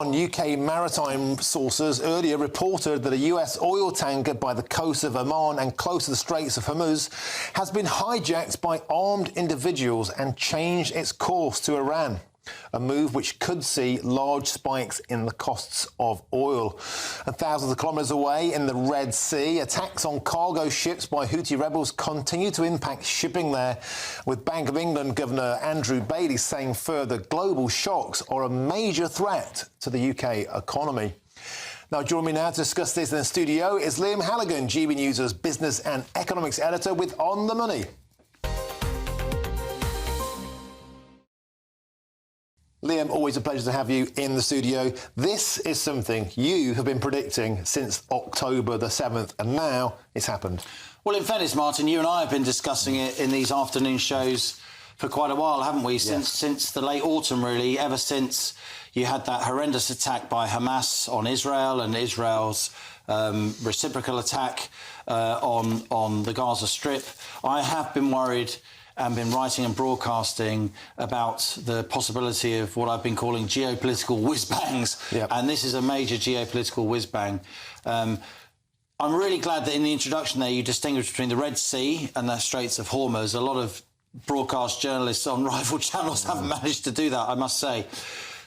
UK maritime sources earlier reported that a US oil tanker by the coast of Oman and close to the Straits of Hormuz has been hijacked by armed individuals and changed its course to Iran. A move which could see large spikes in the costs of oil. And thousands of kilometres away in the Red Sea, attacks on cargo ships by Houthi rebels continue to impact shipping there, with Bank of England Governor Andrew Bailey saying further global shocks are a major threat to the UK economy. Now, joining me now to discuss this in the studio is Liam Halligan, GBNews' business and economics editor with On the Money. Liam, always a pleasure to have you in the studio. This is something you have been predicting since October the 7th, and now it's happened. Well, in fairness, Martin, you and I have been discussing it in these afternoon shows for quite a while, haven't we? Since the late autumn, really, ever since you had that horrendous attack by Hamas on Israel and Israel's reciprocal attack on the Gaza Strip. I have been worried and been writing and broadcasting about the possibility of what I've been calling geopolitical whiz-bangs. Yep. And this is a major geopolitical whiz-bang. I'm really glad that in the introduction there you distinguished between the Red Sea and the Straits of Hormuz. A lot of broadcast journalists on rival channels haven't managed to do that, I must say.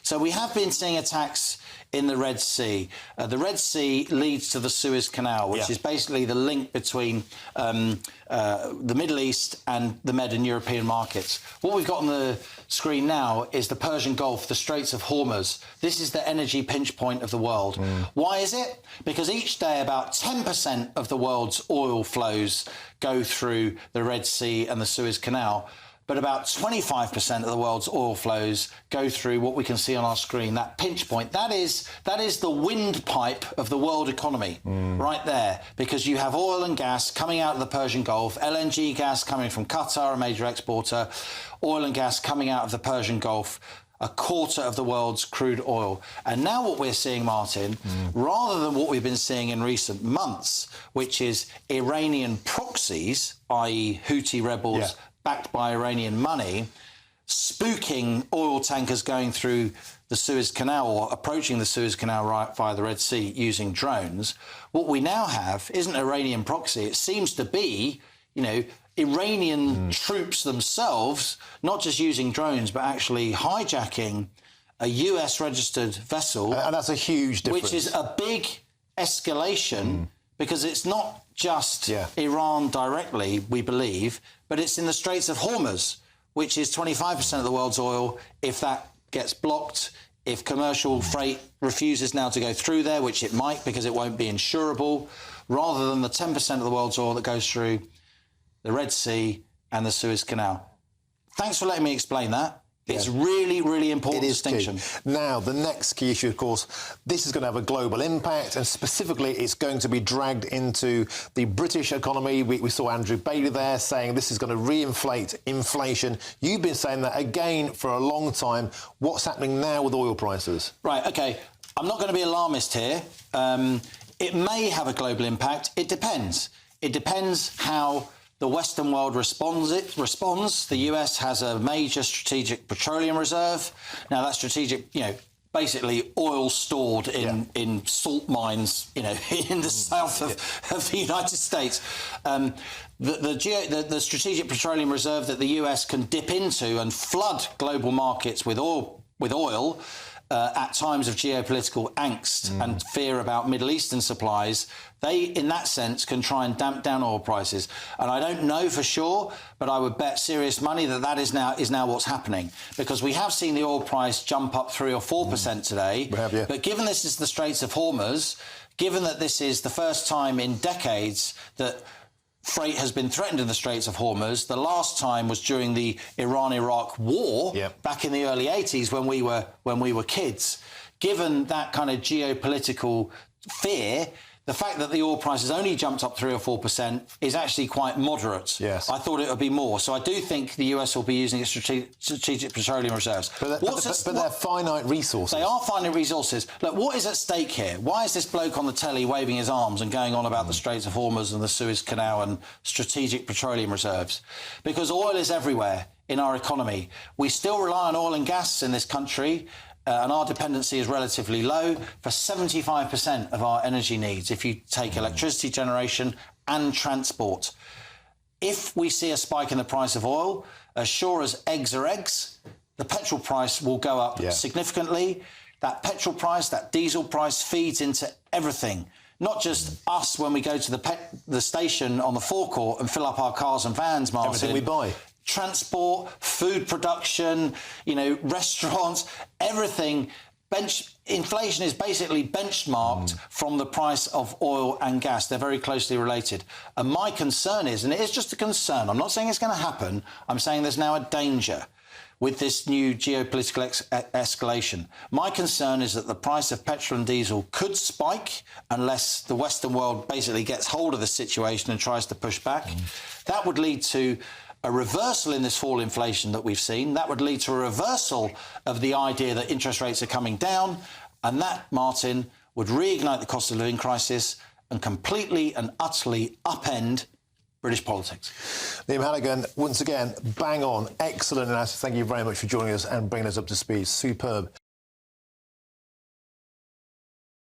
So we have been seeing attacks in the Red Sea. The Red Sea leads to the Suez Canal, which is basically the link between the Middle East and the Med and European markets. What we've got on the screen now is the Persian Gulf, the Straits of Hormuz. This is the energy pinch point of the world. Why is it? Because each day about 10% of the world's oil flows go through the Red Sea and the Suez Canal. But about 25% of the world's oil flows go through what we can see on our screen, that pinch point. That is the windpipe of the world economy, right there, because you have oil and gas coming out of the Persian Gulf, LNG gas coming from Qatar, a major exporter, oil and gas coming out of the Persian Gulf, a quarter of the world's crude oil. And now what we're seeing, Martin, rather than what we've been seeing in recent months, which is Iranian proxies, i.e. Houthi rebels, backed by Iranian money, spooking oil tankers going through the Suez Canal or approaching the Suez Canal right via the Red Sea using drones. What we now have isn't Iranian proxy. It seems to be, you know, Iranian troops themselves, not just using drones, but actually hijacking a US-registered vessel. And that's a huge difference. Which is a big escalation because it's not just Iran directly, we believe, but it's in the Straits of Hormuz, which is 25% of the world's oil. If that gets blocked, if commercial freight refuses now to go through there, which it might because it won't be insurable, rather than the 10% of the world's oil that goes through the Red Sea and the Suez Canal. Thanks for letting me explain that. It's really, really important distinction. Now, the next key issue, of course, this is going to have a global impact, and specifically it's going to be dragged into the British economy. We saw Andrew Bailey there saying this is going to reinflate inflation. You've been saying that again for a long time. What's happening now with oil prices? Right, OK. I'm not going to be alarmist here. It may have a global impact. It depends. It depends how the Western world responds. The US has a major strategic petroleum reserve. Now, that strategic, you know, basically oil stored in salt mines, you know, in the south of the United States. The strategic petroleum reserve that the US can dip into and flood global markets with oil at times of geopolitical angst and fear about Middle Eastern supplies, they, in that sense, can try and damp down oil prices. And I don't know for sure, but I would bet serious money that that is now what's happening. Because we have seen the oil price jump up 3 or 4% today. We have, But given this is the Straits of Hormuz, given that this is the first time in decades that freight has been threatened in the Straits of Hormuz. The last time was during the Iran-Iraq war back in the early 80s when we were kids. Given that kind of geopolitical fear, the fact that the oil price has only jumped up 3 or 4% is actually quite moderate. Yes. I thought it would be more. So I do think the US will be using its strategic petroleum reserves. But they're finite resources. They are finite resources. Look, what is at stake here? Why is this bloke on the telly waving his arms and going on about the Straits of Hormuz and the Suez Canal and strategic petroleum reserves? Because oil is everywhere in our economy. We still rely on oil and gas in this country. and our dependency is relatively low for 75% of our energy needs if you take electricity generation and transport. If we see a spike in the price of oil, as sure as eggs are eggs, the petrol price will go up significantly. That petrol price, that diesel price feeds into everything. Not just us when we go to the station on the forecourt and fill up our cars and vans, Martin. Everything we buy. Transport, food production, restaurants, everything. Inflation is basically benchmarked from the price of oil and gas. They're very closely related. And my concern is, and it is just a concern, I'm not saying it's going to happen, I'm saying there's now a danger with this new geopolitical escalation. My concern is that the price of petrol and diesel could spike unless the Western world basically gets hold of the situation and tries to push back. That would lead to a reversal in this fall inflation that we've seen. That would lead to a reversal of the idea that interest rates are coming down. And that, Martin, would reignite the cost of living crisis and completely and utterly upend British politics. Liam Halligan, once again, bang on. Excellent analysis. Thank you very much for joining us and bringing us up to speed. Superb.